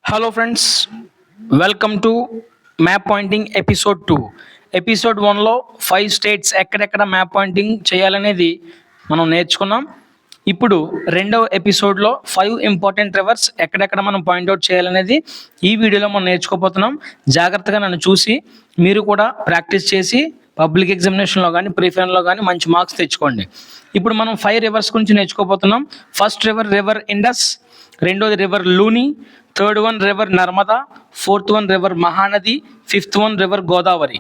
Hello friends, welcome to map pointing episode 2. Episode 1లో 5 states ఎక్కడెక్కడ map pointing చేయాలనేది మనం నేర్చుకున్నాం. ఇప్పుడు రెండవ ఎపిసోడ్లో 5 ఇంపార్టెంట్ రివర్స్ ఎక్కడెక్కడ మనం పాయింట్అవుట్ చేయాలనేది ఈ వీడియోలో మనం నేర్చుకోబోతున్నాం. జాగ్రత్తగా నన్ను చూసి మీరు కూడా ప్రాక్టీస్ చేసి పబ్లిక్ ఎగ్జామినేషన్లో కానీ ప్రీఫైనల్లో కానీ మంచి మార్క్స్ తెచ్చుకోండి. ఇప్పుడు మనం 5 రివర్స్ గురించి నేర్చుకోబోతున్నాం. ఫస్ట్ రివర్ ఇండస్, రెండోది river Luni, third one river Narmada, fourth one river Mahanadi, fifth one river Godavari.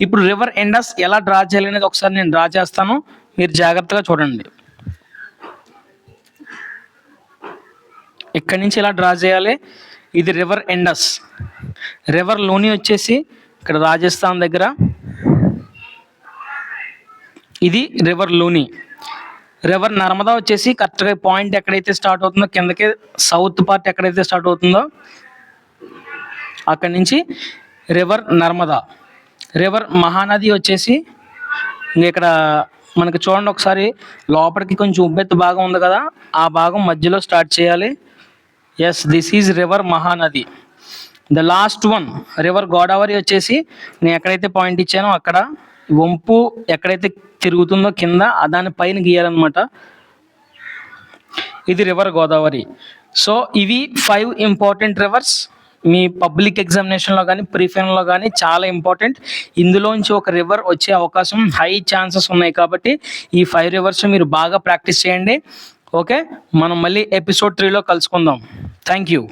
ఇప్పుడు రివర్ ఇండస్ ఎలా డ్రా చేయాలనేది ఒకసారి నేను డ్రా చేస్తాను, మీరు జాగ్రత్తగా చూడండి. ఇక్కడి నుంచి ఇలా డ్రా చేయాలి. ఇది రివర్ ఇండస్. రివర్ లూని వచ్చేసి ఇక్కడ రాజస్థాన్ దగ్గర, ఇది రివర్ లూని. రివర్ నర్మదా వచ్చేసి కరెక్ట్గా పాయింట్ ఎక్కడైతే స్టార్ట్ అవుతుందో కిందకి సౌత్ పార్ట్ ఎక్కడైతే స్టార్ట్ అవుతుందో అక్కడి నుంచి రివర్ నర్మదా. రివర్ మహానది వచ్చేసి ఇక్కడ మనకి చూడండి ఒకసారి, లోపలికి కొంచెం ఉబ్బెత్తు భాగం ఉంది కదా, ఆ భాగం మధ్యలో స్టార్ట్ చేయాలి. Yes, this is river Mahanadi. The last one river Godavari వచ్చేసి నేను ఎక్కడైతే పాయింట్ ఇచ్చానో అక్కడ వంపు ఎక్కడైతే తిరుగుతుందో కింద దాని పైన గీయాలన్నమాట. ఇది రివర్ గోదావరి. సో ఇవి 5 ఇంపార్టెంట్ రివర్స్ మీ పబ్లిక్ ఎగ్జామినేషన్లో కానీ ప్రీఫైనల్లో కానీ చాలా ఇంపార్టెంట్. ఇందులోంచి ఒక రివర్ వచ్చే అవకాశం హై ఛాన్సెస్ ఉన్నాయి కాబట్టి ఈ 5 రివర్స్ మీరు బాగా ప్రాక్టీస్ చేయండి. ఓకే, మనం మళ్ళీ ఎపిసోడ్ 3లో కలుసుకుందాం. Thank you.